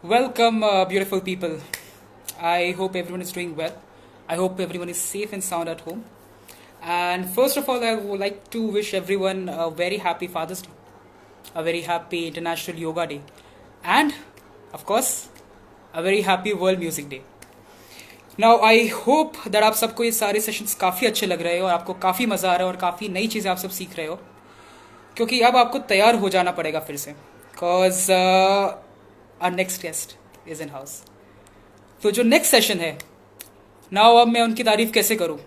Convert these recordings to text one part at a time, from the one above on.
Welcome, beautiful people. I hope everyone is doing well. I hope everyone is safe and sound at home. And first of all, I would like to wish everyone a very happy Father's Day, a very happy International Yoga Day, and of course, a very happy World Music Day. Now I hope that आप सबको ये सारे sessions काफ़ी अच्छे लग रहे हो और आपको काफ़ी मज़ा आ रहा है और काफ़ी नई चीज़ें आप सब सीख रहे हो क्योंकि अब आपको तैयार हो जाना पड़ेगा फिर से because our next guest is in house. तो जो नेक्स्ट सेशन है नाउ, अब मैं उनकी तारीफ़ कैसे करूँ.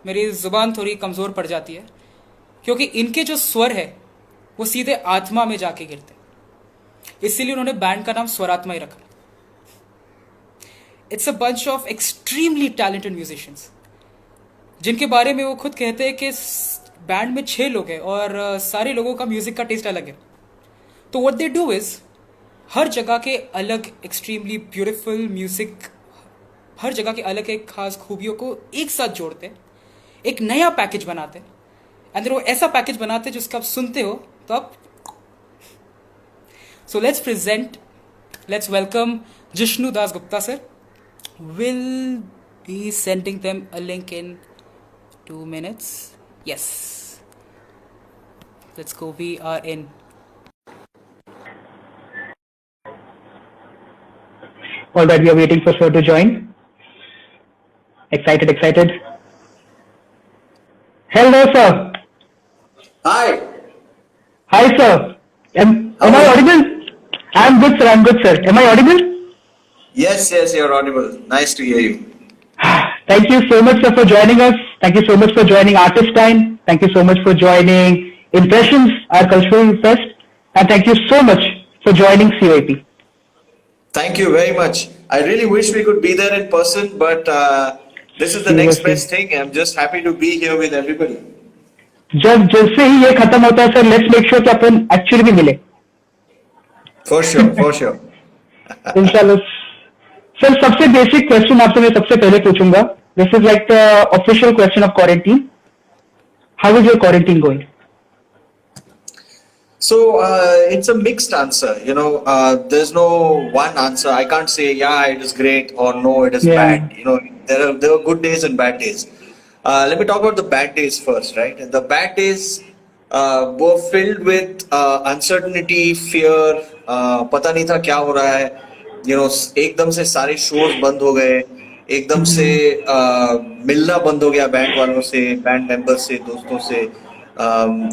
मेरी ज़ुबान थोड़ी कमज़ोर पड़ जाती है क्योंकि इनके जो स्वर है वो सीधे आत्मा में जाके गिरते हैं, इसीलिए उन्होंने बैंड का नाम स्वरात्मा ही रखा. It's a bunch of extremely talented musicians जिनके बारे में वो खुद कहते हैं कि बैंड में 6 लोग हैं और सारे लोगों का म्यूजिक का टेस्ट अलग है. तो व्हाट दे डू इज हर जगह के अलग एक्सट्रीमली ब्यूटीफुल म्यूजिक, हर जगह के अलग एक खास खूबियों को एक साथ जोड़ते हैं, एक नया पैकेज बनाते हैं एंड वो ऐसा पैकेज बनाते हैं जिसका आप सुनते हो तो आप. So let's welcome Jishnu Das Gupta sir. Will be sending them a link in 2 minutes. Yes. Let's go. We are in. All right, we are waiting for sir to join. Excited. Hello, sir. Hi. Hi, sir. Am I audible? I'm good, sir. Am I audible? Yes, you're audible. Nice to hear you. Thank you so much, sir, for joining us. Thank you so much for joining Artist Time. Thank you so much for joining Impressions, our cultural fest. And thank you so much for joining COAP. Thank you very much. I really wish we could be there in person, but this is the next best thing. I'm just happy to be here with everybody. जब जैसे ही ये खत्म होता है sir, let's make sure कि अपन actually भी मिले. For sure. इंशाल्लाह. सर, सबसे बेसिक क्वेश्चन आपसे मैं सबसे पहले पूछूंगा. This is like the official question of quarantine. How is your quarantine going? So it's a mixed answer. There's no one answer. I can't say it is great or no, it is bad. There are good days and bad days. Let me talk about the bad days first, right? And the bad days were filled with uncertainty, fear. पता नहीं था क्या हो रहा है. एकदम से सारे शोज बंद हो गए, एकदम से मिलना बंद हो गया बैंड वालों से, बैंड मेंबर्स से, दोस्तों से.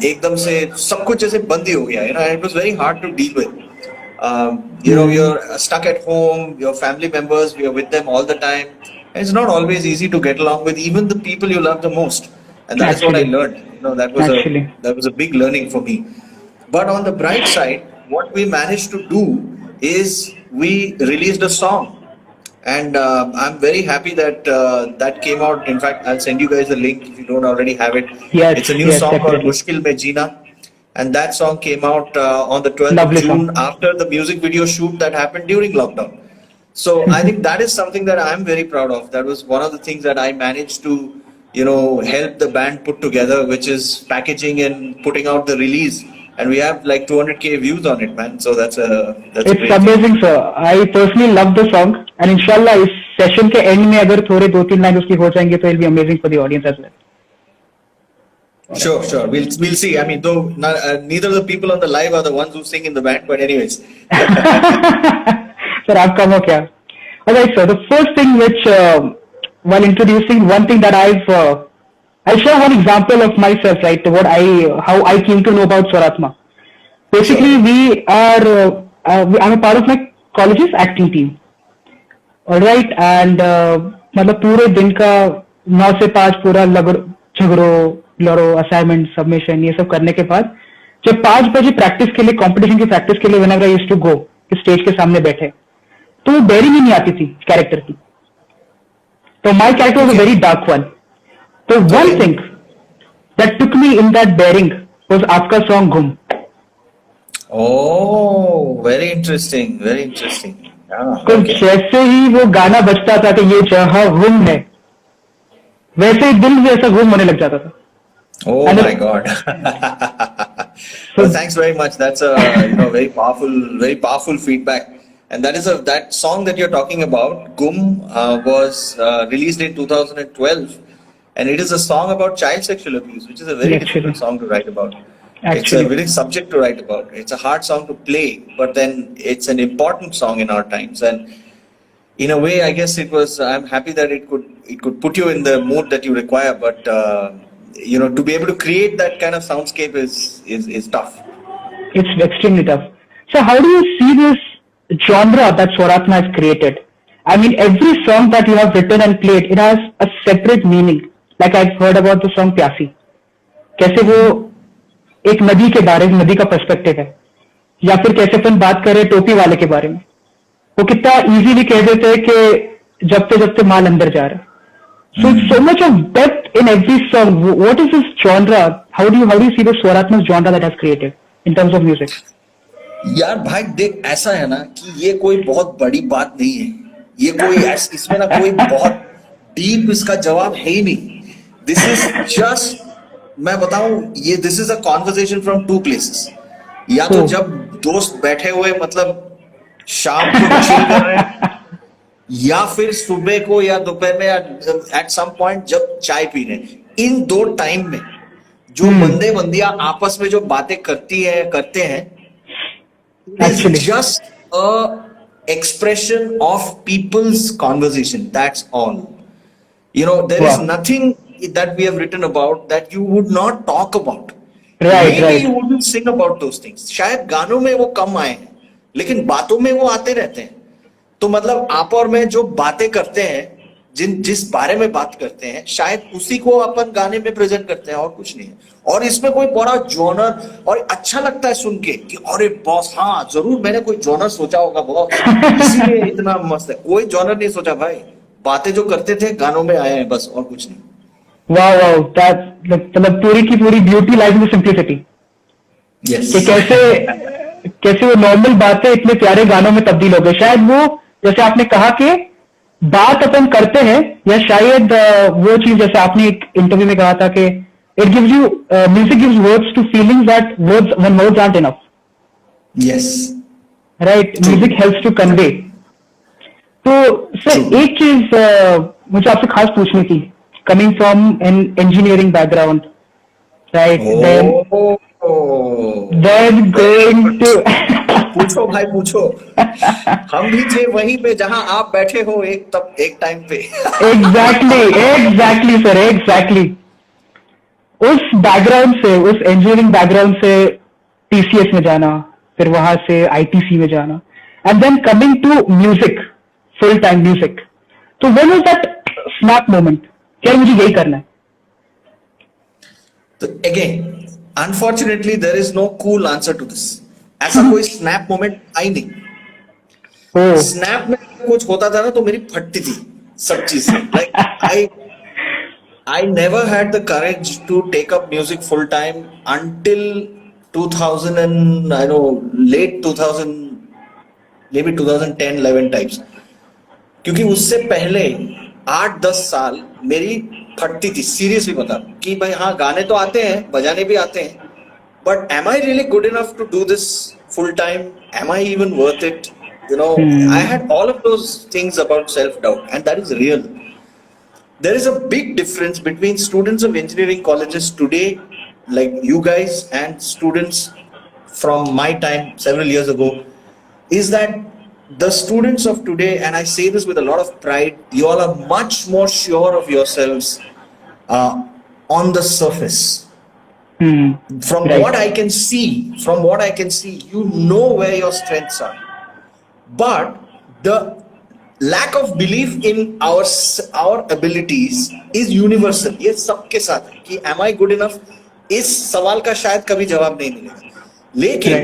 एकदम से सब कुछ जैसे बंद ही हो गया. It was very hard to deal with. you're stuck at home, your family members, we are with them all the time, and it's not always easy to get along with even the people you love the most. And that's what I learned. That was a big learning for me. But on the bright side, what we managed to do is we released a song, and I'm very happy that that came out. In fact, I'll send you guys the link if you don't already have it. It's a new song called Mushkil Mein Jeena, and that song came out on the 12th of June after the music video shoot that happened during lockdown. So I think that is something that I'm very proud of. That was one of the things that I managed to help the band put together, which is packaging and putting out the release. And we have like 200k views on it, man. So that's it's amazing, sir. I personally love the song, and inshallah इस session के and में अगर थोड़े 2-3 line उसकी हो जाएंगे तो it'll be amazing for the audience as well. Sure. We'll see. I mean, though neither of the people on the live are the ones who sing in the band, but anyways. Sir, आपका वो क्या? Alright, sir. The first thing which while introducing one thing that I'll share one example of myself, right? How I came to know about Swaratma. Basically, I'm a part of my college's acting team. All right, and मतलब पूरे दिन का 9 से 5 पूरा लड़ो assignment submission ये सब करने के बाद जब 5 बजे प्रैक्टिस के लिए कॉम्पिटिशन की प्रैक्टिस के लिए whenever I used to go stage के सामने बैठे तो वो बेरिंग ही नहीं आती थी कैरेक्टर की. तो my character was a very dark one. So one thing that took me in that bearing was आपका song Gum. Oh, very interesting. तो जैसे ही वो गाना बजता था कि ये जहां गुम है, वैसे ही दिल जैसा गुम होने लग जाता था. Oh my God! Well, thanks very much. That's a very powerful feedback. And that song that you're talking about, Gum, was released in 2012, and it is a song about child sexual abuse, which is a very difficult Actually, song to write about. It's a actually, very subject to write about. It's a hard song to play, but then it's an important song in our times. And in a way, I guess it was. I'm happy that it could put you in the mood that you require. But to be able to create that kind of soundscape is tough. it's extremely tough. So how do you see this genre that Swaratma has created? I mean, every song that you have written and played, it has a separate meaning. Like I've heard about the song प्यासी, कैसे वो एक नदी के बारे में, नदी का पर्सपेक्टिव है, या फिर कैसे अपन बात करें टोपी वाले के बारे में, वो कितना इजीली कह देते हैं कि जबते माल अंदर जा रहा है. So it's so much of depth in every song. What is this genre? How do you see the Swaratma's genre that has created in terms of music? यार भाई देख, ऐसा है ना कि ये कोई बहुत बड़ी बात नहीं है. ये इसमें ना कोई बहुत डीप इसका जवाब है ही नहीं. दिस इज जस्ट, मैं बताऊं, ये this is a conversation from two places. या तो जब दोस्त बैठे हुए मतलब शाम को चिल कर रहे हैं, या फिर सुबह को या दोपहर में, एट सम पॉइंट जब चाय पी रहे हैं. इन दो टाइम में जो बंदे बंदियां आपस में जो बातें करते हैं, Actually. just a expression of people's conversation. That's all. There is Wow. nothing that we have written about that you would not talk about. Right, Maybe right. you wouldn't sing about those things. शायद गानों में वो कम आए हैं, लेकिन बातों में वो आते रहते हैं. तो मतलब आप और मैं जो बातें करते हैं, जिस बारे में बात करते हैं, शायद उसी को अपन गाने में प्रेजेंट करते हैं, और कुछ नहीं है. और इसमें कोई बड़ा जॉनर, और अच्छा लगता है सुन के कि अरे बॉस, हाँ जरूर मैंने कोई जॉनर सोचा होगा बॉस, इसीलिए इतना मस्त है. कोई जॉनर नहीं सोचा भाई, बातें जो करते थे गानों में आए हैं बस, और कुछ नहीं. वाह, मतलब पूरी की पूरी beauty lies in simplicity. Yes. कि कैसे वो नॉर्मल बातें इतने प्यारे गानों में तब्दील हो गए. शायद वो, जैसे आपने कहा कि बात अपन करते हैं, या शायद वो चीज जैसे आपने एक इंटरव्यू में कहा था कि it gives you, music gives words to feelings that words when words aren't enough. Yes. Right, music helps to convey. तो सर एक चीज मुझे आपसे खास पूछनी थी, coming from an engineering background, right, then going to पूछो भाई पूछो. हम भी थे वहीं पे जहां आप बैठे हो एक टाइम पे. Exactly sir, exactly. उस बैकग्राउंड से, उस इंजीनियरिंग बैकग्राउंड से टीसीएस में जाना, फिर वहां से आईटीसी में जाना, and then coming to music, full time music. तो when was that snap moment, क्या मुझे यही करना है? तो again, unfortunately there is no cool answer to this. ऐसा कोई स्नैप मोमेंट आई नहीं. ओ, स्नैप में कुछ होता था ना तो मेरी फटती थी सब चीज से. Like I never had the courage to take up music full time until 2000 and I know late 2000, maybe 2010, 11 types. क्योंकि उससे पहले 8-10 साल मेरी फटती थी, सीरियसली बता कि भाई हाँ गाने तो आते हैं, बजाने भी आते हैं, but am I really good enough to do this full time? Am I even worth it? I had all of those things about self-doubt, and that is real. There is a big difference between students of engineering colleges today, like you guys, and students from my time several years ago, is that the students of today, and I say this with a lot of pride, you all are much more sure of yourselves on the surface. From Right. what I can see, you know where your strengths are. But the lack of belief in our abilities is universal. ये सबके साथ है कि am I good enough? इस सवाल का शायद कभी जवाब नहीं मिलेगा. लेकिन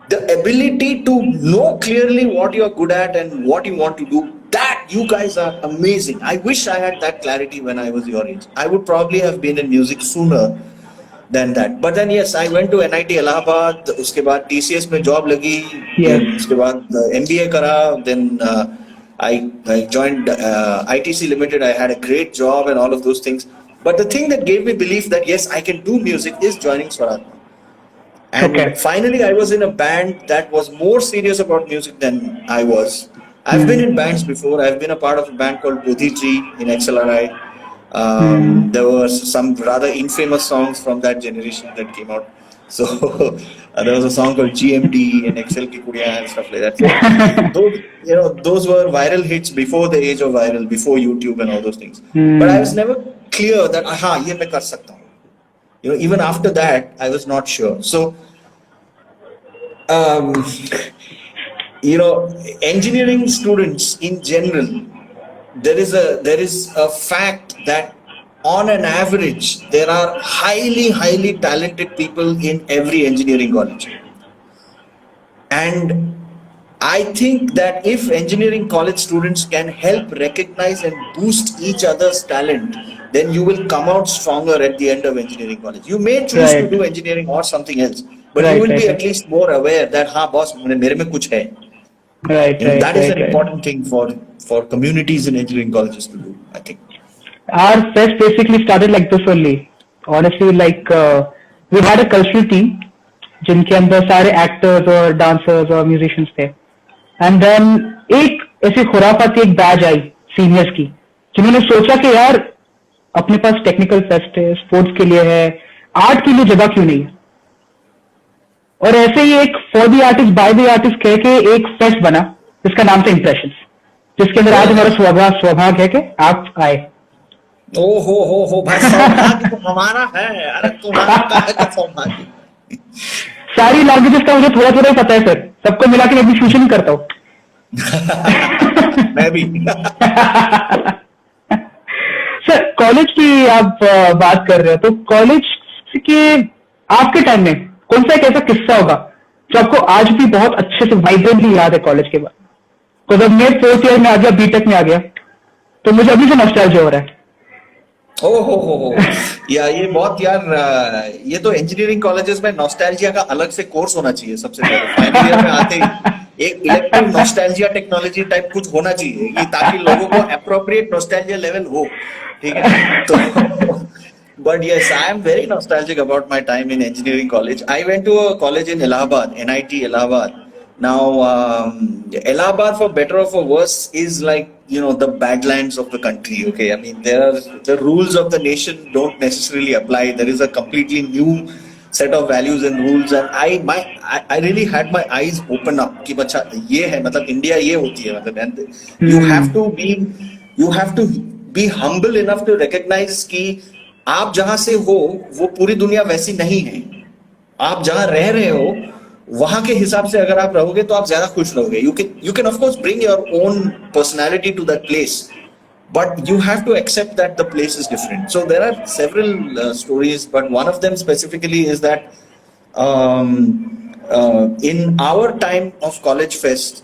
the ability to know clearly what you are good at and what you want to do, that you guys are amazing. I wish I had that clarity when I was your age. I would probably have been in music sooner than that. But then yes, I went to NIT Allahabad. उसके बाद TCS में job लगी. Yes. उसके बाद MBA करा. Then I joined ITC Limited. I had a great job and all of those things. But the thing that gave me belief that yes, I can do music is joining Swaratma. And Okay. finally, I was in a band that was more serious about music than I was. I've been in bands before. I've been a part of a band called Bodhi Tree in XLRI. There were some rather infamous songs from that generation that came out. So there was a song called GMD and XL Ki Kudiyan and stuff like that. So those, those were viral hits before the age of viral, before YouTube and all those things. But I was never clear that aha, ye main kar sakta hu. Even after that, I was not sure. So, um, engineering students in general, there is a fact that on an average, there are highly talented people in every engineering college. And I think that if engineering college students can help recognize and boost each other's talent, then you will come out stronger at the end of engineering college. You may choose to Right. do engineering or something else, but Right, you will be right, at least more aware that, ha, boss, mere mein kuch hai. Right, That is right, an right. important thing for communities in engineering colleges to do, I think. Our fest basically started like this only. Honestly, like we had a cultural team जिनके अंदर सारे actors और dancers और musicians थे. And then एक ऐसी खुराफाती एक batch I seniors की, जिन्होंने सोचा कि यार अपने पास टेक्निकल फेस्ट है, स्पोर्ट्स के लिए है, आर्ट के लिए जगह क्यों नहीं है. और ऐसे ही एक for the artist by the artist कह के एक फेस्ट बना जिसका नाम था इम्प्रेशंस, जिसके अंदर आज हमारा सौभाग्य है कि आप आए. ओ हो भाई, सौभाग्य तो हमारा है. अरे तुम्हारा कहाँ का सौभाग्य. सारी लैंग्वेजेस का मुझे थोड़ा थोड़ा ही पता है सर, सबको मिला के मैं भी फ्यूजन करता हूँ. मैं भी. सर कॉलेज की आप बात कर रहे हो, तो कॉलेज के आपके टाइम में कौन सा एक ऐसा किस्सा होगा जो आपको आज भी बहुत अच्छे से वाइब्रेंटली याद है कॉलेज के बाद? तो जब मैं 4th ईयर में आ गया, बीटेक में आ गया, तो मुझे अभी से नॉस्टैल्जिया हो रहा है. ओ हो. ये बहुत यार, ये तो इंजीनियरिंग कॉलेजेस में नॉस्टैल्जिया का अलग से कोर्स होना चाहिए. सबसे पहले फाइनल ईयर में आते ही एक इलेक्टिव नॉस्टैल्जिया टेक्नोलॉजी टाइप कुछ होना चाहिए, कि ताकि लोगों को अप्रोप्रिएट नॉस्टैल्जिया लेवल हो. ठीक है. तो but yes, I am very nostalgic about my time in engineering college. I went to a college in Allahabad, NIT Allahabad. Now, Allahabad, for better or for worse, is like, the badlands of the country. Okay, I mean, the rules of the nation don't necessarily apply. There is a completely new set of values and rules, and I really had my eyes open up कि बच्चा ये है, मतलब India ये होती है, मतलब, and you have to be humble enough to recognize कि आप जहां से हो वो पूरी दुनिया वैसी नहीं है. आप जहां रह रहे हो वहां के हिसाब से अगर आप रहोगे तो आप ज्यादा खुश रहोगे. You can of course bring your own personality to that place, but you have to accept that the place is different. So there are several stories, but one of them specifically is that in our time of college fest,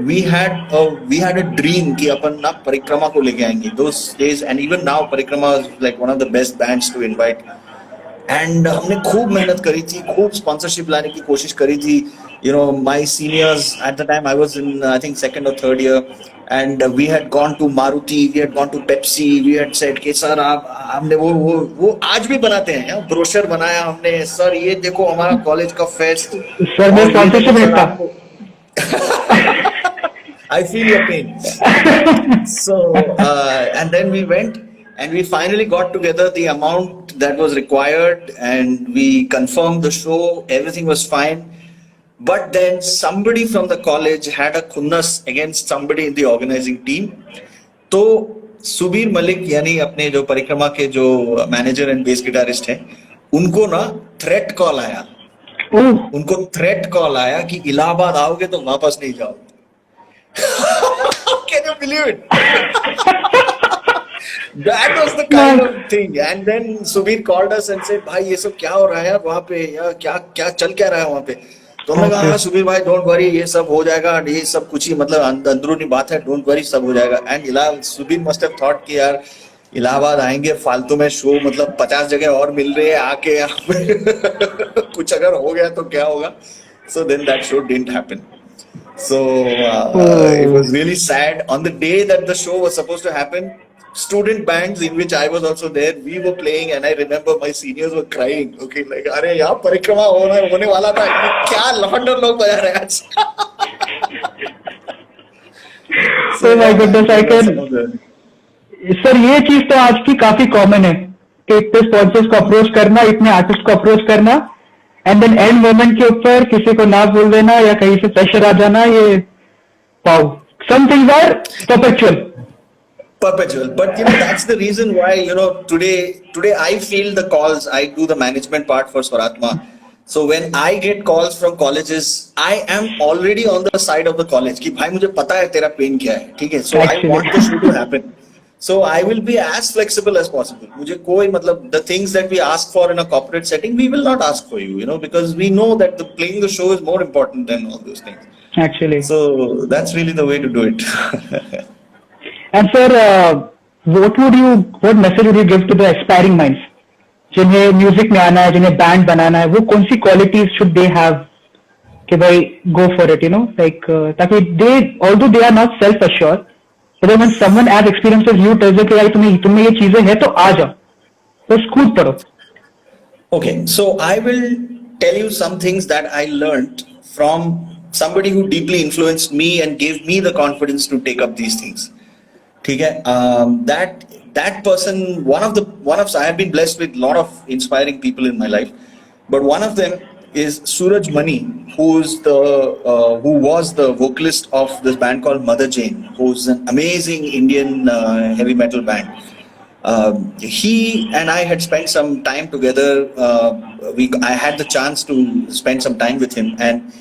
we had a dream कि अपन ना परिक्रमा को लेके आएंगे. Those days, and even now Parikrama is like one of the best bands to invite. And हमने खूब मेहनत करी थी, खूब स्पॉन्सरशिप लाने की कोशिश करी थी. My seniors at the time, I was in I think 2nd or 3rd year, and we had gone to Maruti, we had gone to Pepsi, we had said कि सर आप हमने वो आज भी बनाते हैं, ब्रोशर बनाया हमने, सर ये देखो हमारा कॉलेज का फेस्ट. सर मैं स्पॉन्सरशिप लेता. I feel your pain. So, and then we went and we finally got together the amount that was required and we confirmed the show. Everything was fine. But then somebody from the college had a khunnas against somebody in the organizing team. तो सुबीर मलिक यानी अपने जो परिक्रमा के जो manager and bass guitarist हैं, उनको ना थ्रेट कॉल आया. उनको थ्रेट कॉल आया कि इलाहाबाद आओगे तो वापस नहीं जाओगे. Can you believe it? That was the kind of thing. And then Subir called us and said, भाई ये सब क्या हो रहा है यार वहाँ पे, या क्या चल क्या रहा है वहाँ पे. तो हमने कहा हाँ सुबीर भाई डोंट वरी, ये सब हो जाएगा, ये सब कुछ ही मतलब अंदरूनी बात है, डोंट वरी सब हो जाएगा. And Subir must have thought कि यार इलाहाबाद आएंगे फालतू में शो, मतलब 50 जगह और मिल रही है आके यहाँ पे कुछ अगर हो गया तो क्या होगा. So then that show didn't happen. So it was really sad. On the day that the show was supposed to happen, student bands in which I was also there. We were playing, and I remember my seniors were crying. Okay, like, अरे यार परिक्रमा होने वाला था, क्या लफंडर लोग बजा रहे हैं आज. Oh my goodness, I can. some of the- sir ये चीज तो आज की काफी कॉमन है कि इतने स्पॉन्सर्स को अप्रोच करना, इतने आर्टिस्ट को अप्रोच करना, एंड देन एंड मोमेंट के ऊपर किसी को ना बोल देना या कहीं से प्रेशर आ जाना. ये wow, some things are perpetual. perpetual, but that's the reason why today I feel the calls. I do the management part for Swaratma. So when I get calls from colleges, I am already on the side of the college कि भाई मुझे पता है तेरा pen क्या है, ठीक है. So I want the show to happen. So I will be as flexible as possible. मुझे कोई मतलब the things that we ask for in a corporate setting, we will not ask for you, because we know that playing the show is more important than all those things. Actually. So that's really the way to do it. And sir, what message would you give to the aspiring minds? जिन्हें music में आना है, जिन्हें band बनाना है, वो कौन सी qualities should they have कि भाई गो फॉर इट, लाइक ताकि although they are not self assured, but when someone as experienced as you tells you कि यार तुम्हें ये चीजें हैं तो आ जाओ, बस कूद पड़ो. Okay, so I will tell you some things that I learned from somebody who deeply influenced me and gave me the confidence to take up these things. ठीक है, that person, I have been blessed with a lot of inspiring people in my life, but one of them is Suraj Mani, who was the vocalist of this band called Mother Jane, who's an amazing Indian heavy metal band. He and I had spent some time together. I had the chance to spend some time with him, and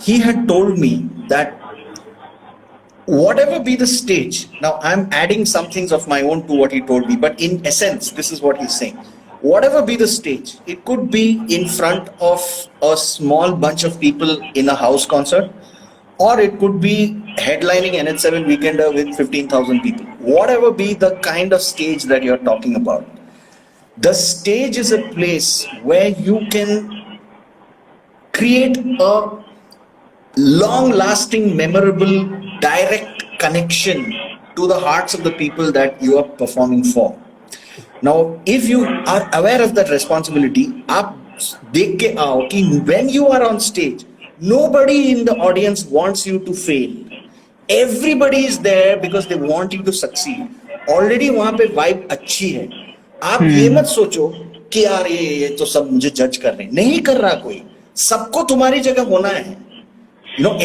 he had told me that whatever be the stage, now I'm adding some things of my own to what he told me, but in essence, this is what he's saying. Whatever be the stage, it could be in front of a small bunch of people in a house concert, or it could be headlining NH7 Weekender with 15,000 people. Whatever be the kind of stage that you're talking about, the stage is a place where you can create a long-lasting, memorable, direct connection to the hearts of the people that you are performing for. Now, if you are aware of that responsibility, आप देख के आओ कि when you are on stage, nobody in the audience wants you to fail. Everybody is there because they want you to succeed. Already वहाँ पे vibe अच्छी है. आप ये मत सोचो कि यार ये तो सब मुझे जज कर रहे हैं. नहीं कर रहा कोई. सबको तुम्हारी जगह होना है.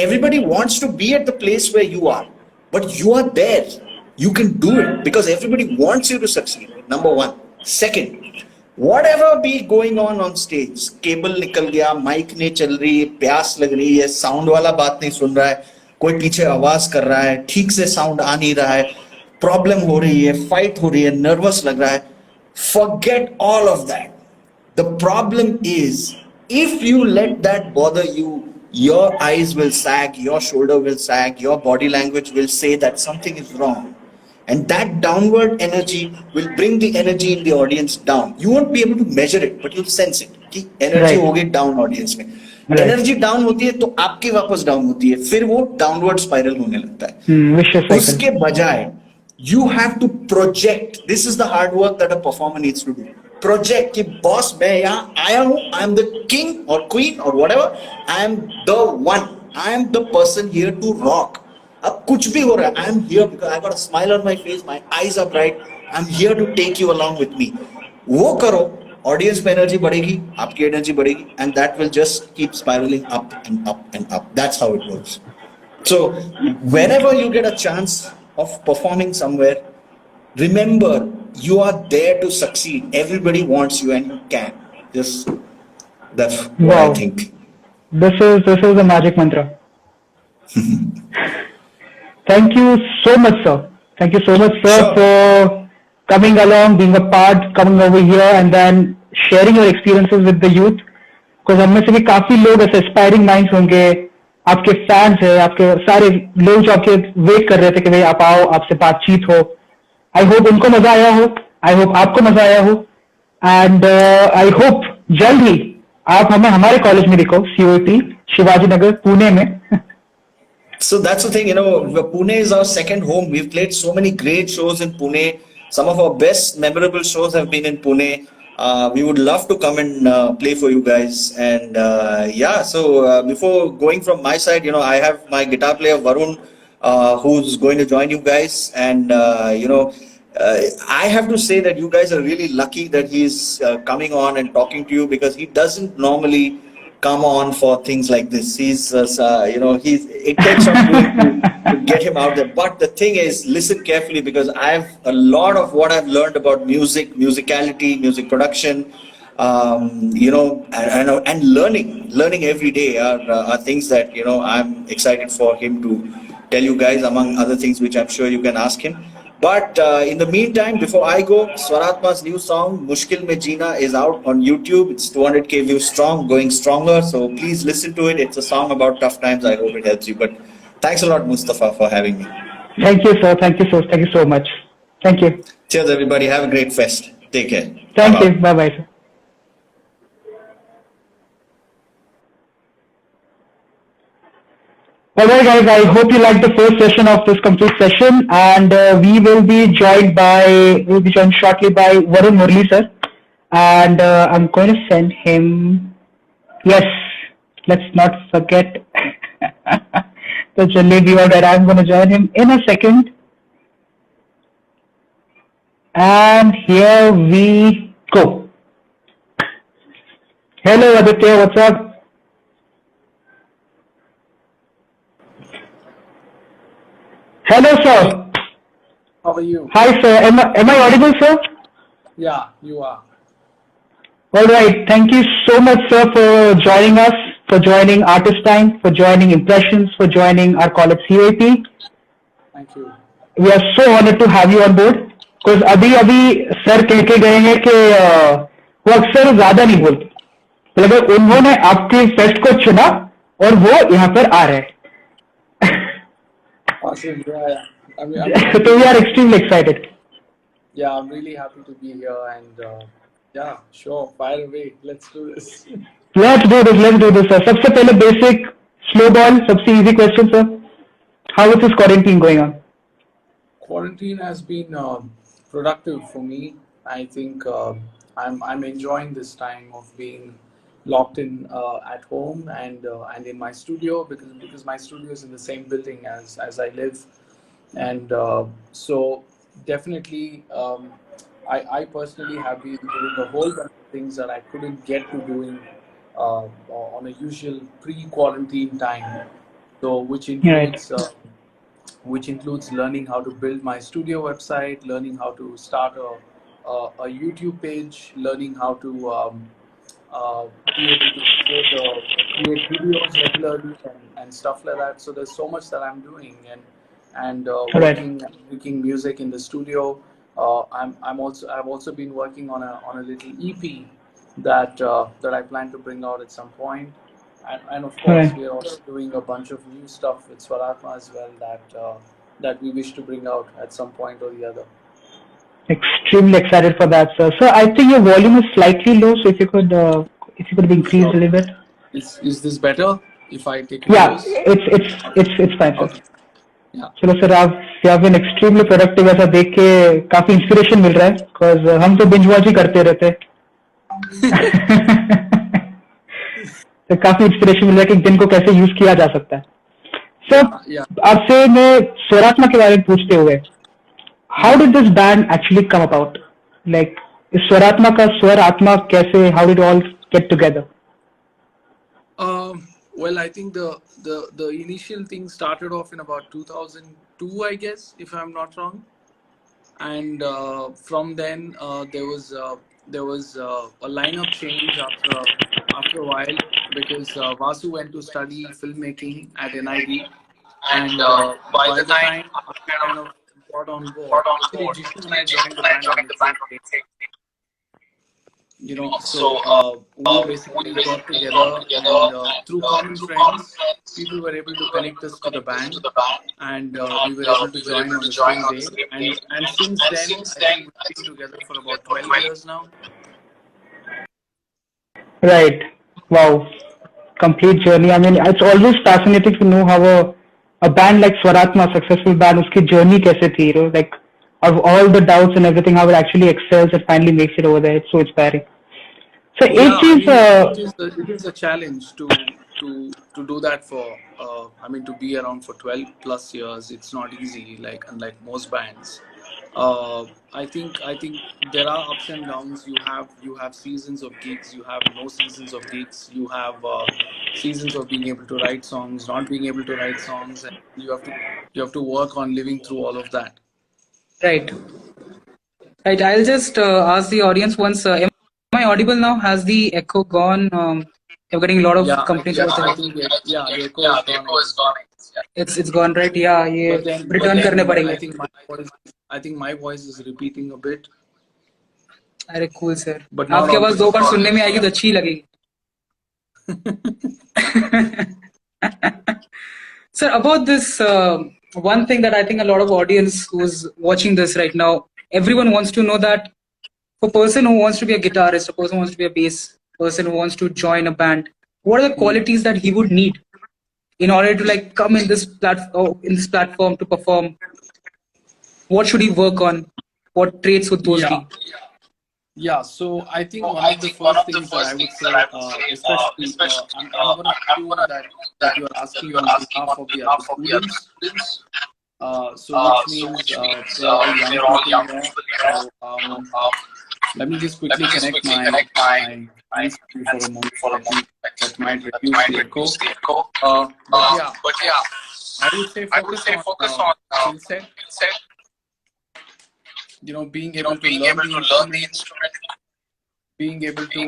Everybody wants to be at the place where you are, but you are there. You can do it because everybody wants you to succeed. Number one. Second, whatever be going on stage, cable निकल गया, mic नहीं चल रही, प्यास लग रही है, sound वाला बात नहीं सुन रहा है, कोई पीछे आवाज कर रहा है, ठीक से sound आ नहीं रहा है, problem हो रही है, fight हो रही है, nervous लग रहा है. Forget all of that. The problem is, if you let that bother you, your eyes will sag, your shoulder will sag, your body language will say that something is wrong. And that downward energy will bring the energy in the audience down. You won't be able to measure it, but you'll sense it. कि energy होगी down audience में. Energy down होती है तो आपकी वापस down होती है. फिर वो downward spiral होने लगता है. उसके बजाय you have to project. This is the hard work that a performer needs to do. Project कि boss मैं यहाँ आया हूँ, I am the king or queen or whatever, I am the one, I am the person here to rock. अब कुछ भी हो रहा है, I am here because I got a smile on my face, my eyes are bright, I am here to take you along with me. वो करो, audience में energy बढ़ेगी, आपकी energy बढ़ेगी, and that will just keep spiraling up and up and up. That's how it works. So whenever you get a chance of performing somewhere, remember, you are there to succeed. Everybody wants you and you can. That's what I think. This is a magic mantra. Thank you so much, sir. Thank you so much, sir, Sure. for coming along, being a part, coming over here, and then sharing your experiences with the youth. Because हम में से भी काफी लोग ऐसे aspiring minds होंगे, आपके fans हैं, आपके सारे लोग जो आपके वेट कर रहे थे कि भाई आप आओ, आपसे बातचीत हो. I hope उनको मजा आया हो. I hope आपको मजा आया हो. And I hope जल्द ही आप हमें हमारे कॉलेज में दिखो, COEP शिवाजी नगर पुणे में. So that's the thing, Pune is our second home. We've played so many great shows in Pune. Some of our best memorable shows have been in Pune. We would love to come and play for you guys. And yeah, so before going from my side, I have my guitar player Varun, who's going to join you guys. And I have to say that you guys are really lucky that he's coming on and talking to you, because he doesn't normally come on for things like this. It takes some doing to get him out there. But the thing is, listen carefully, because I've a lot of what I've learned about music, musicality, music production, and learning every day are things that I'm excited for him to tell you guys, among other things which I'm sure you can ask him. But in the meantime, before I go, Swaratma's new song, Mushkil Mein Jeena, is out on YouTube. It's 200K views strong, going stronger. So please listen to it. It's a song about tough times. I hope it helps you. But thanks a lot, Mustafa, for having me. Thank you, sir. Thank you so much. Thank you. Cheers, everybody. Have a great fest. Take care. Thank Bye-bye. you. Bye-bye, sir. Alright guys, I hope you liked the first session of this complete session, and we'll be joined shortly by Varun Murli sir, and I'm going to send him, yes, let's not forget the Jalebi order. I'm going to join him in a second, and here we go. Hello Aditya, what's up? Hello, sir. How are you? Hi, sir. Am I audible, sir? Yeah, you are. All right. Thank you so much, sir, for joining us, for joining Artist Time, for joining Impressions, for joining our college COAP. Thank you. We are so honored to have you on board. Because अभी sir कह के गए हैं कि वो अक्सर ज्यादा नहीं बोलते, मतलब उन्होंने आपके फेस्ट को चुना और वो यहाँ पर आ रहे हैं. Awesome. Yeah. So we are extremely excited. Yeah, I'm really happy to be here, and yeah, sure, fire away. Let's do this. Let's do this, sir. सबसे पहले basic, slow ball, सबसे easy question, sir. How is this quarantine going on? Quarantine has been productive for me. I think I'm enjoying this time of being locked in at home and in my studio, because my studio is in the same building as I live, and so definitely I personally have been doing a whole bunch of things that I couldn't get to doing on a usual pre-quarantine time. So which includes learning how to build my studio website, learning how to start a YouTube page, learning how to be able to create videos regularly and stuff like that. So there's so much that I'm doing, and making music in the studio. I've also been working on a little EP that I plan to bring out at some point. And of course, we are also doing a bunch of new stuff with Swaratma as well that we wish to bring out at some point or the other. Extremely excited for that, sir. So I think your volume is slightly low, so if you could be increased a little bit. Is this better if I take it? Yeah, it's fine, sir. Okay. Yeah. चलो sir, आप have been extremely productive. ऐसा देख के काफी inspiration मिल रहा है, because हम तो बिंज वॉच ही करते रहते हैं. तो काफी इंस्पिरेशन मिल रहा है कि दिन को कैसे यूज किया जा सकता है. सर, आपसे मैं स्वरात्मा के बारे में पूछते हुए, how did this band actually come about? Like, स्वरात्मा का स्वर आत्मा कैसे, how did it all get together? Well, I think the initial thing started off in about 2002, I guess, if I'm not wrong. And from then there was a lineup change after a while, because Vasu went to study filmmaking at NID, and by the time I kind of got on board, actually Jishu and I joined the band on the same day. So we basically got together, and through common friends, people were able to connect us to the band, and we were able to join on the same day. And since then, I think we've been together for about 12 years now. Right. Wow. Complete journey. I mean, it's always fascinating to know how a band like Swaratma, successful band, उसकी journey कैसे थी, like of all the doubts and everything, how it actually excels and finally makes it over there. It's so inspiring. So Yeah, it I is, mean, it is a challenge to do that for I mean, to be around for 12 plus years. It's not easy, like unlike most bands. I think there are ups and downs. You have seasons of gigs. You have no seasons of gigs. You have seasons of being able to write songs, not being able to write songs, and you have to work on living through all of that. Right. Right. I'll just ask the audience once. Am I audible now? Has the echo gone? You're getting a lot of Yeah, complaints yeah. about I the. think the echo is gone, I guess. It's gone, right? Yeah. ये But return करने then I पड़ेंगे. think my voice is repeating a bit. अरे cool sir. But now आपकी it आवाज is. दो बार सुनने में आएगी तो अच्छी लगेगी. Sir, about this one thing that I think a lot of audience who's watching this right now, everyone wants to know that for a person who wants to be a guitarist, a person who wants to be a bass, person who wants to join a band, what are the qualities that he would need in order to like come in this platform to perform? What should he work on? What traits would those Yeah, be? yeah. So I think one of the first things that I would say, especially, I'm going to assume that you are asking on behalf of the other students. So which means they're all young people here. So let me just quickly connect my screen for a moment. That might reduce the echo. But yeah, I would say focus on skill set. Being able to learn the instrument, being able to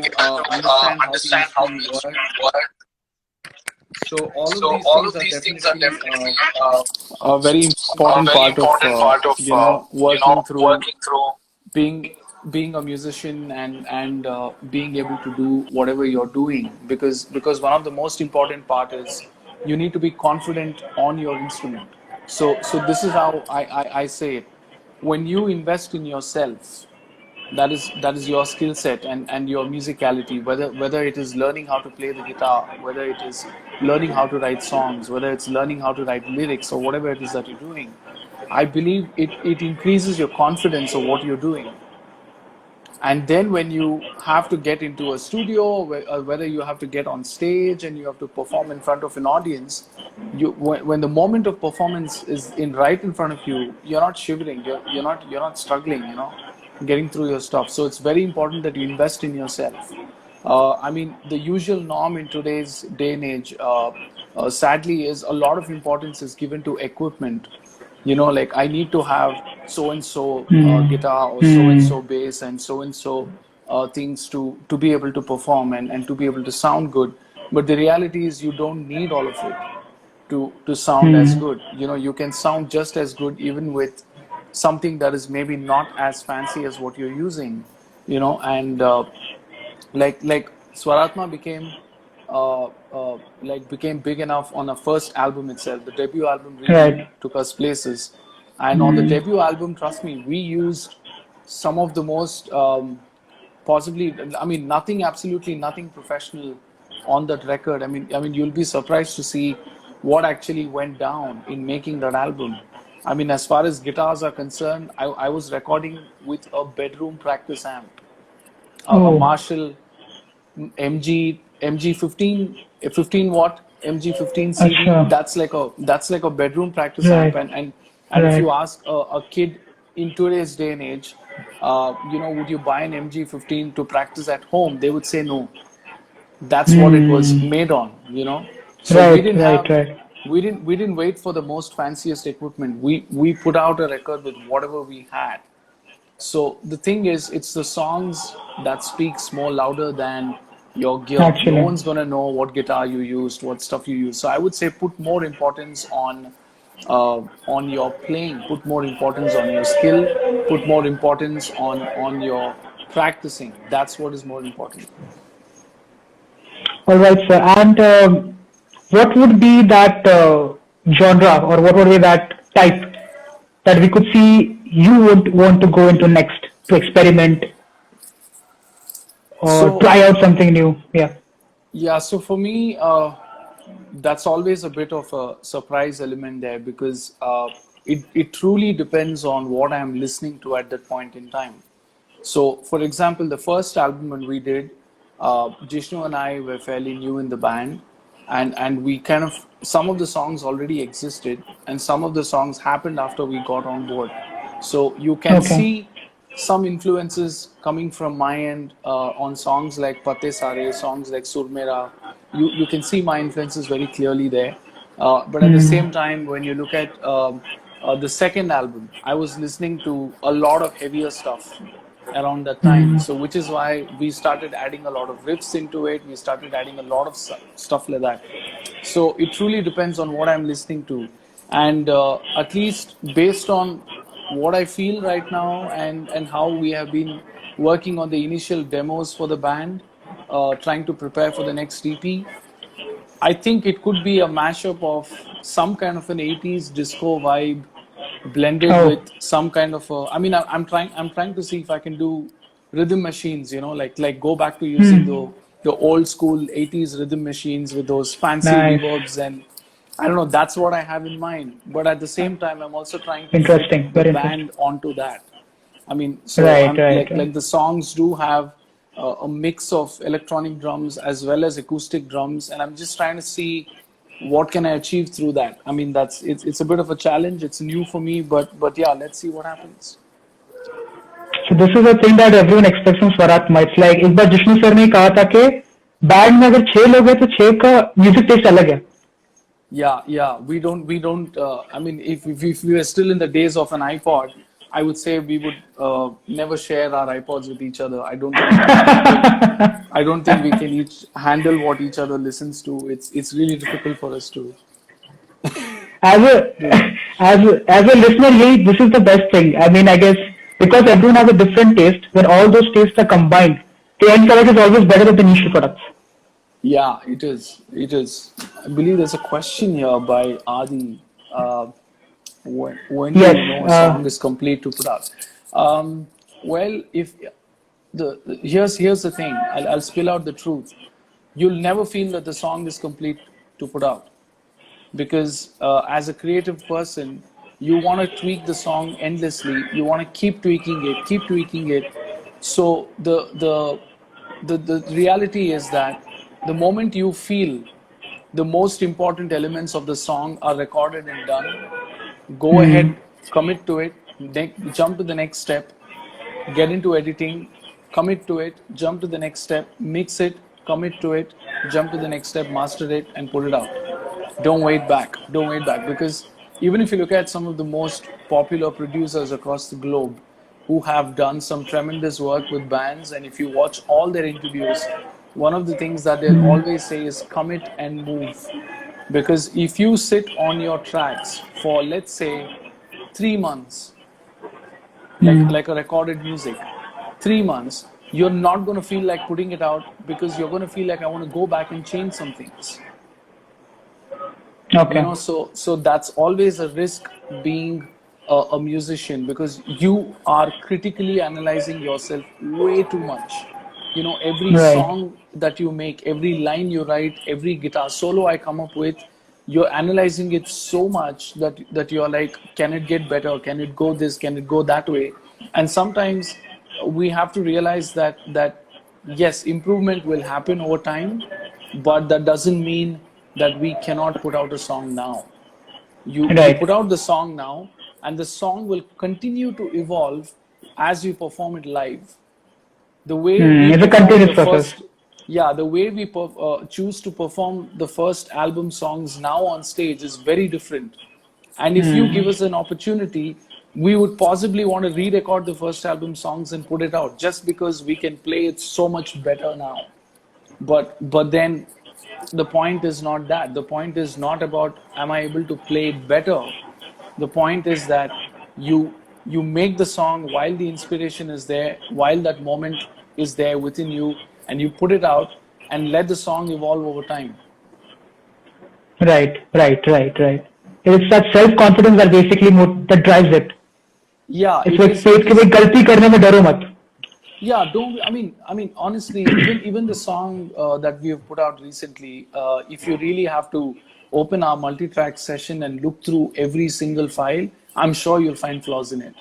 understand how the instrument works. So all of these things are definitely a very important part of working through being being a musician and being able to do whatever you're doing, because one of the most important part is you need to be confident on your instrument. So this is how I say it. When you invest in yourself, that is your skill set and your musicality, whether it is learning how to play the guitar, whether it is learning how to write songs, whether it's learning how to write lyrics, or whatever it is that you're doing. I believe it increases your confidence of what you're doing. And then when you have to get into a studio, whether you have to get on stage and you have to perform in front of an audience, when the moment of performance is right in front of you, you're not shivering, you're not struggling, getting through your stuff. So it's very important that you invest in yourself. I mean, the usual norm in today's day and age, sadly, is a lot of importance is given to equipment. Like, I need to have so and so guitar, or so and so bass, and so things to be able to perform and to be able to sound good. But the reality is, you don't need all of it to sound as good. You can sound just as good even with something that is maybe not as fancy as what you're using. And like Swaratma became big enough on our first album itself. The debut album really right. took us places, and on the debut album, trust me, we used some of the most possibly. I mean, absolutely nothing professional on that record. I mean, you'll be surprised to see what actually went down in making that album. I mean, as far as guitars are concerned, I was recording with a bedroom practice amp, a Marshall MG 15 watt MG 15 CD. Acha. That's like a bedroom practice Right. amp. And if Right. you ask a kid in today's day and age, would you buy an MG 15 to practice at home? They would say no. That's what it was made on. So we Right. didn't Right. have Right. we didn't wait for the most fanciest equipment. We put out a record with whatever we had. So the thing is, it's the songs that speaks more louder than your gear. Actually. No one's gonna know what guitar you used, what stuff you used. So I would say put more importance on your playing, put more importance on your skill, put more importance on your practicing. That's what is more important. All right, sir. And what would be that genre, or what would be that type that we could see you would want to go into next to experiment or So try out something new? Yeah. yeah, so for me, that's always a bit of a surprise element there, because it truly depends on what I'm listening to at that point in time. So, for example, the first album when we did, Jishnu and I were fairly new in the band, and we kind of, some of the songs already existed, and some of the songs happened after we got on board. So you can Okay. see some influences coming from my end on songs like Pate Sare, songs like Surmera. You can see my influences very clearly there. But at the Hmm. same time, when you look at the second album, I was listening to a lot of heavier stuff around that time. Hmm. So, which is why we started adding a lot of riffs into it. We started adding a lot of stuff like that. So, it truly depends on what I'm listening to. And at least based on what I feel right now, and how we have been working on the initial demos for the band, trying to prepare for the next EP, I think it could be a mashup of some kind of an 80s disco vibe blended Oh, with some kind of a, I mean, I'm trying to see if I can do rhythm machines, like go back to using hmm. the old school 80s rhythm machines with those fancy Nice. reverbs. And I don't know, that's what I have in mind. But at the same time, I'm also trying to fit Interesting. the Very interesting. band onto that. I mean, so Right, I'm right, like right. the songs do have a mix of electronic drums as well as acoustic drums, and I'm just trying to see what can I achieve through that. I mean, it's a bit of a challenge. It's new for me, but yeah, let's see what happens. So this is the thing that everyone expects from स्वरात्मा. It's like एक बार Jishnu sir ने कहा था कि band में अगर 6 लोग हैं तो 6 का म्यूजिक टेस्ट अलग है. Yeah. We don't. I mean, if we were still in the days of an iPod, I would say we would never share our iPods with each other. I don't think we can each handle what each other listens to. It's really difficult for us to As a do that. as a listener, this is the best thing. I mean, I guess because everyone has a different taste, when all those tastes are combined, the end product is always better than the niche products. Yeah, it is. It is. I believe there's a question here by Adi. When do Yes. you know a song is complete to put out? Well, if here's the thing, I'll spill out the truth. You'll never feel that the song is complete to put out, because as a creative person, you want to tweak the song endlessly. You want to keep tweaking it. So the reality is that the moment you feel the most important elements of the song are recorded and done, go Hmm. ahead, commit to it, jump to the next step, get into editing, commit to it, jump to the next step, mix it, commit to it, jump to the next step, master it, and put it out. Don't wait back. Don't wait back, because even if you look at some of the most popular producers across the globe who have done some tremendous work with bands, and if you watch all their interviews, one of the things that they'll Hmm. always say is commit and move. Because if you sit on your tracks for, let's say, 3 months, Hmm. like a recorded music, 3 months, you're not going to feel like putting it out, because you're going to feel like I want to go back and change some things. Okay. So that's always a risk, being a musician, because you are critically analyzing yourself way too much. Every Right. song that you make, every line you write, every guitar solo I come up with, you're analyzing it so much that you're like, can it get better, can it go this, can it go that way? And sometimes we have to realize that yes, improvement will happen over time, but that doesn't mean that we cannot put out a song now. You Right. put out the song now, and the song will continue to evolve as you perform it live. The way we It's a perform continuous the process. first Yeah, the way we choose to perform the first album songs now on stage is very different. And if you give us an opportunity, we would possibly want to re-record the first album songs and put it out, just because we can play it so much better now. But then the point is not that. The point is not about, am I able to play it better? The point is that you make the song while the inspiration is there, while that moment is there within you, and you put it out and let the song evolve over time. Right. It's that self-confidence that basically that drives it. Yeah, It's it like is. faith It कि भाई is. गलती करने में डरो मत. Yeah, don't. I mean, honestly, even the song that we have put out recently, if you really have to open our multi-track session and look through every single file, I'm sure you'll find flaws in it.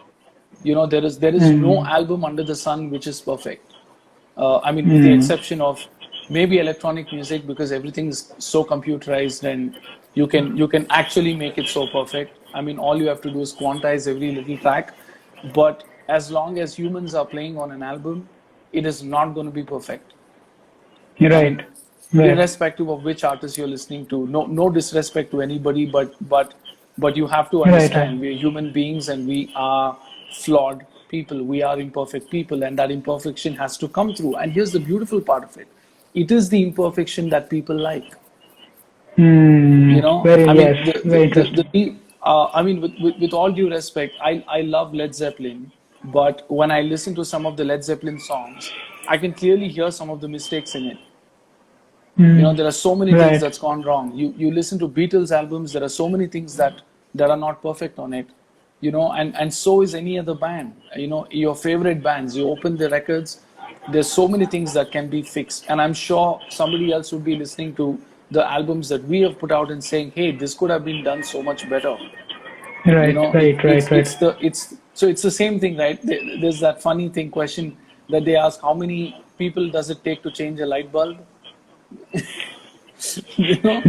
You know, there is no album under the sun which is perfect. I mean, with the exception of maybe electronic music, because everything is so computerized and you can actually make it so perfect. I mean, all you have to do is quantize every little track. But as long as humans are playing on an album, it is not going to be perfect. I Right. mean, Right. irrespective of which artist you're listening to, no disrespect to anybody, but you have to Right. understand we're human beings and we are flawed people. We are imperfect people, and that imperfection has to come through. And here's the beautiful part of it: it is the imperfection that people like. You know, Very, I yes. mean, Very interesting. I mean, with all due respect, I love Led Zeppelin, but when I listen to some of the Led Zeppelin songs, I can clearly hear some of the mistakes in it. You know, there are so many things Right. that's gone wrong. You listen to Beatles albums, there are so many things that are not perfect on it. You know, and so is any other band. You know, your favorite bands, you open the records, there's so many things that can be fixed. And I'm sure somebody else would be listening to the albums that we have put out and saying, hey, this could have been done so much better. You Right. know, Right. Right. Right. it's the same thing, right? There's that funny thing question that they ask, how many people does it take to change a light bulb? You know,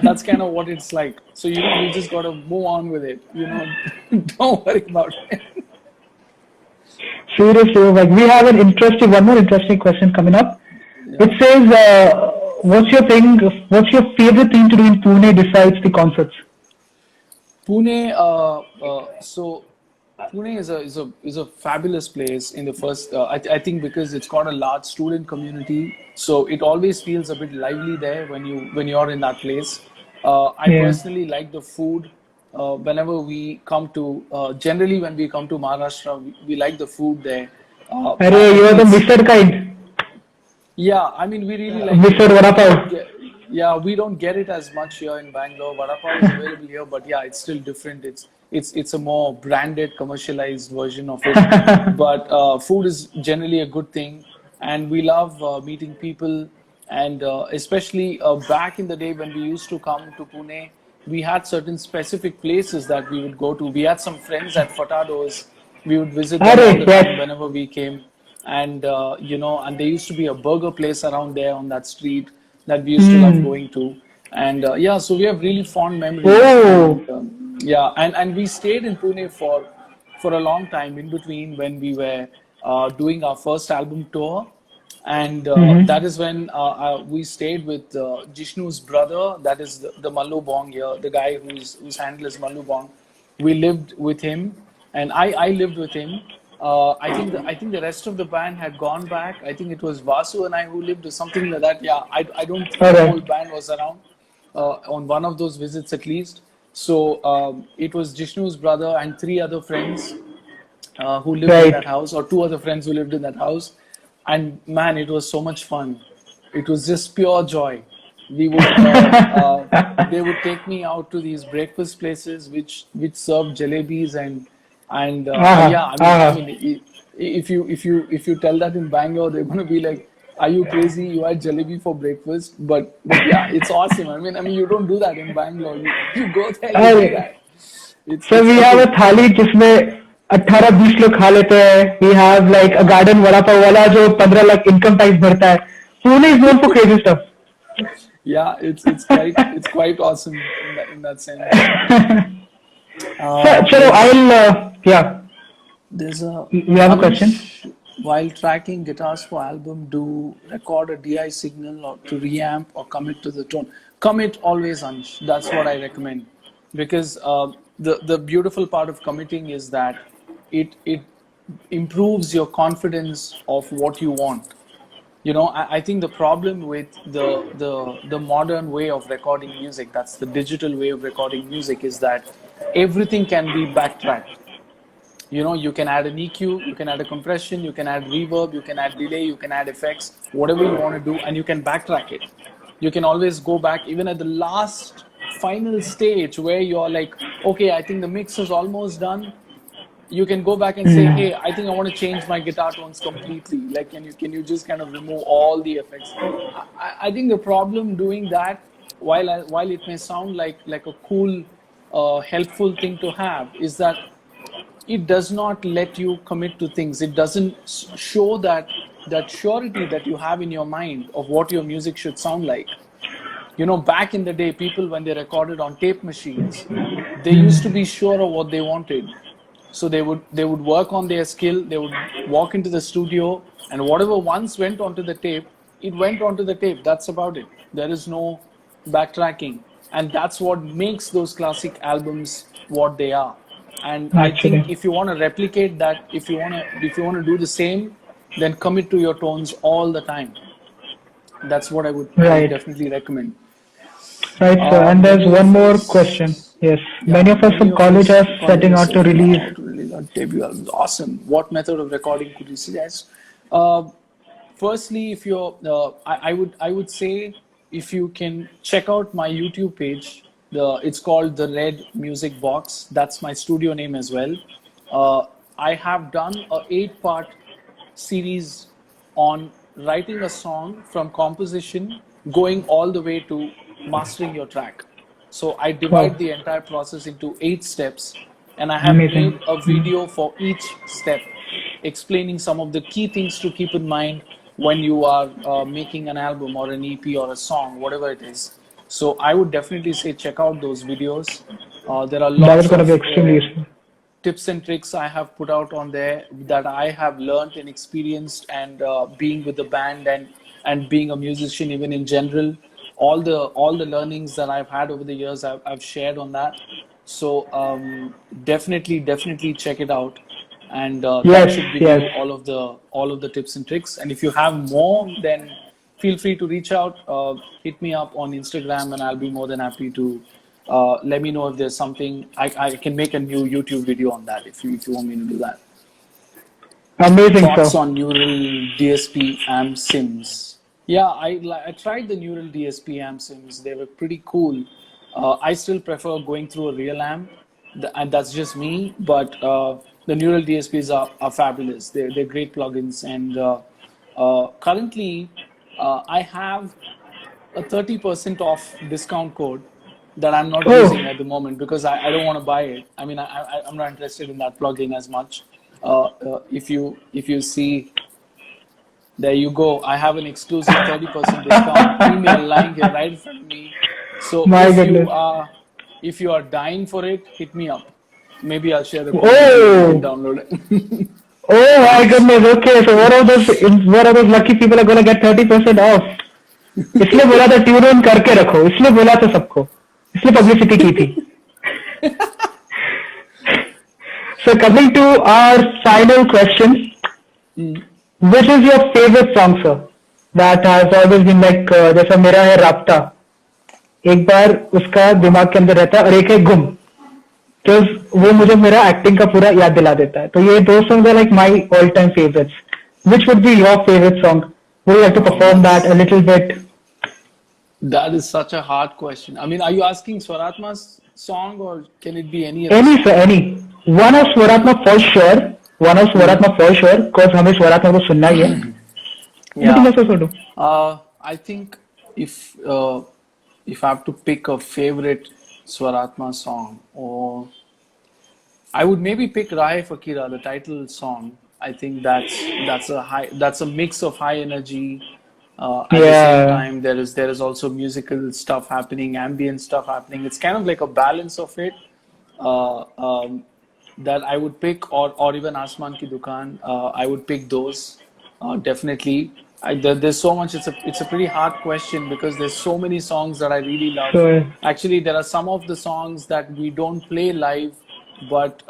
that's kind of what it's like. So you just got to move on with it. You know, don't worry about it. Seriously, like we have one more interesting question coming up. It Yeah. says, what's your favorite thing to do in Pune besides the concerts? Pune, so Pune is a fabulous place in the first. I think because it's got a large student community, so it always feels a bit lively there when you're in that place. I Yeah. personally like the food. Whenever we come to, generally when we come to Maharashtra, we like the food there. Arey, I you are think the it's Mr. kind. yeah, I mean, we really like it. Mr. Vada We Pav. don't get, yeah, we don't get it as much here in Bangalore. Vada pav is available here, but yeah, it's still different. It's a more branded, commercialized version of it. But food is generally a good thing, and we love meeting people. And especially back in the day when we used to come to Pune, we had certain specific places that we would go to. We had some friends at Fatados. We would visit them all Arey, the yes. time whenever we came, and you know, and there used to be a burger place around there on that street that we used to love going to. And yeah, so we have really fond memories. Oh. And yeah, and we stayed in Pune for a long time in between when we were doing our first album tour. And that is when we stayed with Jishnu's brother, that is the Mallu Bong here, the guy whose handle is Mallu Bong. We lived with him, and I lived with him. I think the rest of the band had gone back. I think it was Vasu and I who lived, or something like that. Yeah, I don't think the whole Alright. band was around on one of those visits at least. So it was Jishnu's brother and three other friends who lived in that Right. house, or two other friends who lived in that house. And man, it was so much fun. It was just pure joy. We would, they would take me out to these breakfast places which serve jalebis and Aha. yeah, I Aha. mean, if you tell that in Bangalore, they're gonna be like, "Are you crazy? You had jalebi for breakfast?" But yeah, it's awesome. I mean, you don't do that in Bangalore. You go there, you do Arey. that. It's So it's we such have a a थाली जिसमें 18-20 लोग खा लेते हैं. We have like a garden vada pav वाला जो 15 lakh income tax भरता है. Pune is known for crazy stuff. yeah, it's quite awesome in that sense. So, chalo, There's yeah. there's a You have a question? Anish, while tracking guitars for album, do record a DI signal or to reamp or commit to the tone. Commit always, Anish. That's what I recommend, because the beautiful part of committing is that it improves your confidence of what you want. You know, I think the problem with the modern way of recording music, that's the digital way of recording music, is that everything can be backtracked. You know, you can add an EQ, you can add a compression, you can add reverb, you can add delay, you can add effects, whatever you want to do, and you can backtrack it. You can always go back even at the last final stage where you're like, okay, I think the mix is almost done. You can go back and say, hey, I think I want to change my guitar tones completely. Like, can you just kind of remove all the effects? I think the problem doing that, while it may sound like a cool helpful thing to have is that it does not let you commit to things. It doesn't show that surety that you have in your mind of what your music should sound like. You know, back in the day, people, when they recorded on tape machines, they used to be sure of what they wanted. So they would work on their skill. They would walk into the studio, and whatever once went onto the tape, it went onto the tape. That's about it. There is no backtracking, and that's what makes those classic albums what they are. And I think Actually. if you want to replicate that, if you want to do the same, then commit to your tones all the time. That's what I would Right. definitely recommend. Right, sir. And there's Many one of more us, question. Yes. yeah, Many of us many from of college are us setting colleges out to setting release. out to release a debut album. Awesome. What method of recording could you suggest? Uh, Firstly, if you're, I would say if you can check out my YouTube page. It's called the Red Music Box. That's my studio name as well. Uh, I have done a 8-part series on writing a song from composition going all the way to mastering your track. So I divide Wow. the entire process into 8 steps, and I have Amazing. made a video for each step explaining some of the key things to keep in mind when you are making an album or an EP or a song, whatever it is. So I would definitely say check out those videos. There are That is lots going to be of extremely useful. tips and tricks I have put out on there that I have learned and experienced, and being with the band and being a musician even in general, all the learnings that I've had over the years I've shared on that. So definitely check it out, and that Yes, should give yes. you all of the tips and tricks. And if you have more, then feel free to reach out, hit me up on Instagram, and I'll be more than happy to let me know if there's something I can make a new YouTube video on that if you want me to do that. Amazing, Thoughts sir. on Neural DSP amp sims? Yeah, I tried the Neural DSP amp sims. They were pretty cool. I still prefer going through a real amp, and that's just me. But the Neural DSPs are fabulous. They're great plugins, and currently I have a 30% off discount code that I'm not Oh, using at the moment because I don't want to buy it. I mean, I'm not interested in that plugin as much. If you see, there you go. I have an exclusive 30% discount email lying here right in front of me. So my goodness. if you are dying for it, hit me up. Maybe I'll share the code with you and you can Oh, download it. oh my goodness. Okay, so what are those lucky people are going to get 30% off? इसलिए बोला था tune in करके रखो, इसलिए बोला था सबको, इसलिए पब्लिसिटी की थी. So coming to our final question, which is your favorite song, sir? That has always been like जैसा मेरा है राब्ता, एक बार उसका दिमाग के अंदर रहता है और एक है गुम, तो वो मुझे मेरा एक्टिंग का पूरा याद दिला देता है. तो ये दो songs are like my all time favorites. Which would be your favorite song? Would you like to Oh, perform that a that's little bit? that is such a hard question. I mean, are you asking Swaratma's song or can it be any other Any, song? sir, any. One of Swaratma for sure. One of Swaratma for sure. Because हमें Swaratma को सुनना ही है. Anything Yeah. else also do. I think if if I have to pick a favorite Swaratma song, or I would maybe pick Rahe Fakira, the title song. I think that's a mix of high energy. At the same Yeah. time, there is also musical stuff happening, ambient stuff happening. It's kind of like a balance of it uh, um, that I would pick, or even Asman Ki Dukaan. I would pick those definitely. There's so much. It's a pretty hard question because there's so many songs that I really love. Sure. Actually, there are some of the songs that we don't play live, but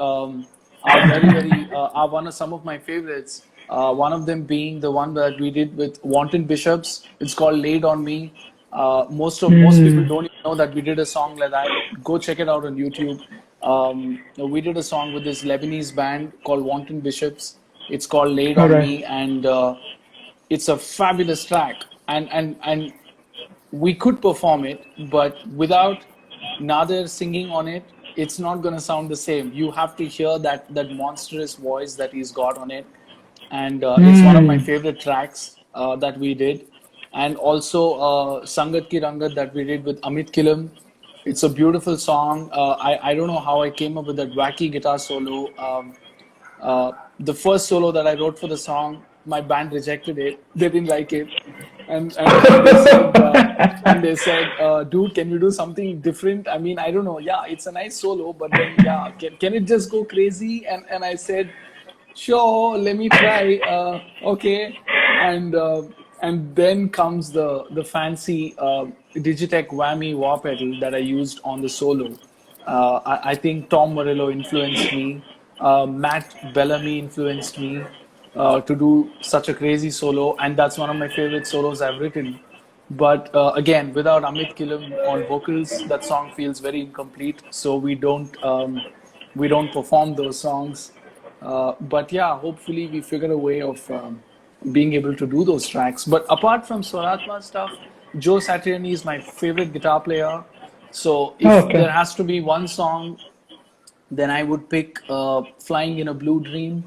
are very are one of some of my favorites. One of them being the one that we did with Wanton Bishops. It's called "Laid on Me." Most people don't even know that we did a song like that. Go check it out on YouTube. We did a song with this Lebanese band called Wanton Bishops. It's called "Laid All on right. Me," and it's a fabulous track. And we could perform it, but without Nader singing on it, it's not going to sound the same. You have to hear that monstrous voice that he's got on it, and it's one of my favorite tracks that we did. And also Sangat Ki Rangat that we did with Amit Kilam. It's a beautiful song. I don't know how I came up with that wacky guitar solo. The first solo that I wrote for the song, my band rejected it. They didn't like it, and they said, "Dude, can you do something different?" I mean, I don't know. Yeah, it's a nice solo, but then yeah, can it just go crazy? And I said, "Sure, let me try." Okay, and uh, and then comes the fancy Digitech whammy wah pedal that I used on the solo. I think Tom Morello influenced me. Matt Bellamy influenced me to do such a crazy solo, and that's one of my favorite solos I've written. But again, without Amit Kilam on vocals, that song feels very incomplete. So we don't perform those songs. But yeah, hopefully we figure a way of being able to do those tracks. But apart from Swaratma stuff, Joe Satriani is my favorite guitar player. So if Okay. there has to be one song, then I would pick Flying in a Blue Dream.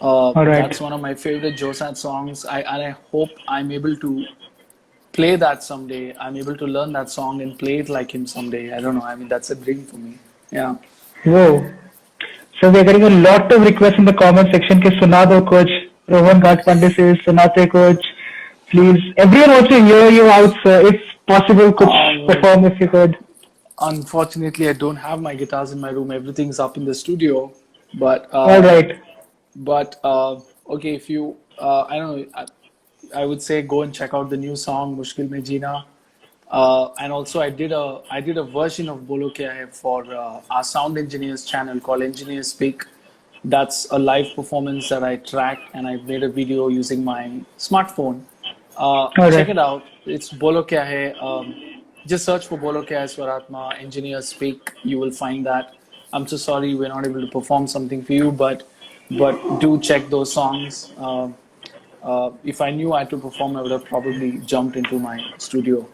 All right. That's one of my favorite Joe Sat songs. And I hope I'm able to play that someday. I'm able to learn that song and play it like him someday. I don't know. I mean, that's a dream for me. Yeah. Whoa. So we're getting a lot of requests in the comment section. Ke suna do coach. Rohan Ghachpande says, sunate coach. Please. Everyone wants to hear you out, sir. If possible, could perform if you could. Unfortunately, I don't have my guitars in my room. Everything's up in the studio. But All right. okay, if you I don't know, I would say go and check out the new song Mushkil Mein Jeena. And also I did a version of Bolo Kya Hai for our sound engineers channel called Engineers Speak. That's a live performance that I tracked, and I made a video using my smartphone. right. Check it out. It's Bolo Kya Hai. Just search for Bolo Kya Hai Swaratma Engineers Speak. You will find that. I'm so sorry we're not able to perform something for you, but do check those songs. If I knew I had to perform, I would have probably jumped into my studio.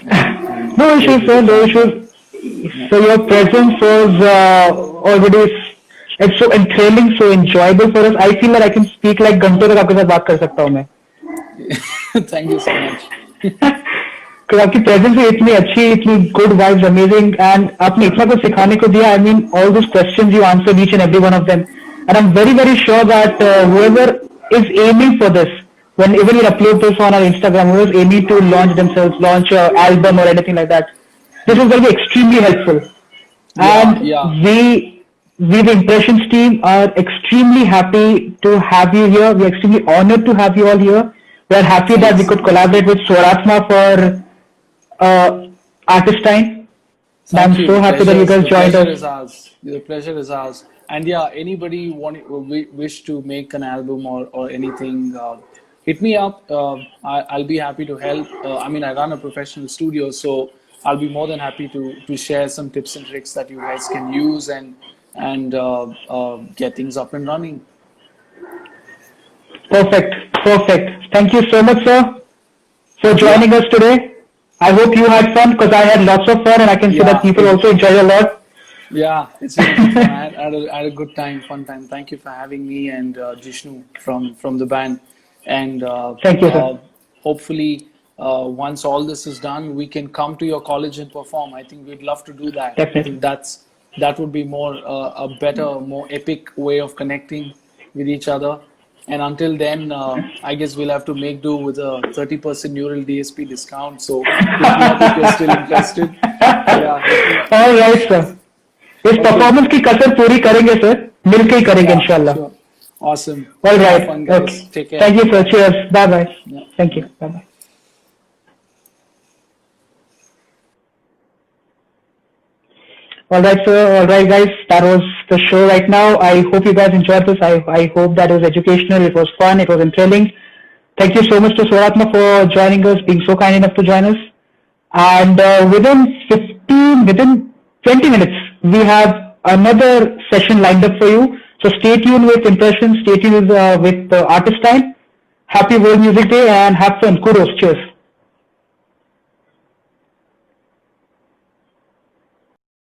No issues, sir. No issues. So your presence was already. It's so enthralling, so enjoyable for us. I feel that I can speak like घंटों तक आपके साथ बात कर सकता हूँ मैं. Thank you so much. Because आपकी presence है इतनी अच्छी, इतनी good vibes, amazing, and आपने इतना कुछ सिखाने को दिया. I mean, all those questions you answered each and every one of them, and I'm very very sure that whoever is aiming for this, when even you upload this on our Instagram, who is aiming to launch themselves, launch an album or anything like that, this is going to be extremely helpful. And Yeah. we the Impressions team are extremely happy to have you here. We're extremely honored to have you all here. We're happy that we could collaborate with Swaratma for Artistine. And I'm so happy that you guys joined pleasure is us. ours. The pleasure is ours. And yeah, anybody wish to make an album or anything, hit me up. I'll be happy to help. I mean, I run a professional studio, so I'll be more than happy to share some tips and tricks that you guys can use and get things up and running. Perfect. Perfect. Thank you so much, sir, for joining us today. I hope you had fun because I had lots of fun, and I can see that people also enjoyed a lot. Yeah, it's really good fun. I had a good time, fun time. Thank you for having me and Jishnu from the band. And Thank you, sir. hopefully, once all this is done, we can come to your college and perform. I think we'd love to do that. Definitely. I think that would be more a better, more epic way of connecting with each other. And until then, I guess we'll have to make do with a 30% Neural DSP discount. So if you're still interested, yeah. All right, sir. इस performance की कसर पूरी करेंगे sir, मिलके ही करेंगे इंशाल्लाह. Sure. Awesome. All right. Have fun, guys. Okay. Take care. Thank you, sir. Cheers. Bye bye. Yeah. Thank you. Bye bye. All right, sir. All right, guys. That was the show right now. I hope you guys enjoyed this. I hope that it was educational. It was fun. It was thrilling. Thank you so much to Swaratma for joining us, being so kind enough to join us. And within 20 minutes, we have another session lined up for you. So stay tuned with Impressions. Stay tuned with Artistine. Happy World Music Day and have fun. Kudos. Cheers.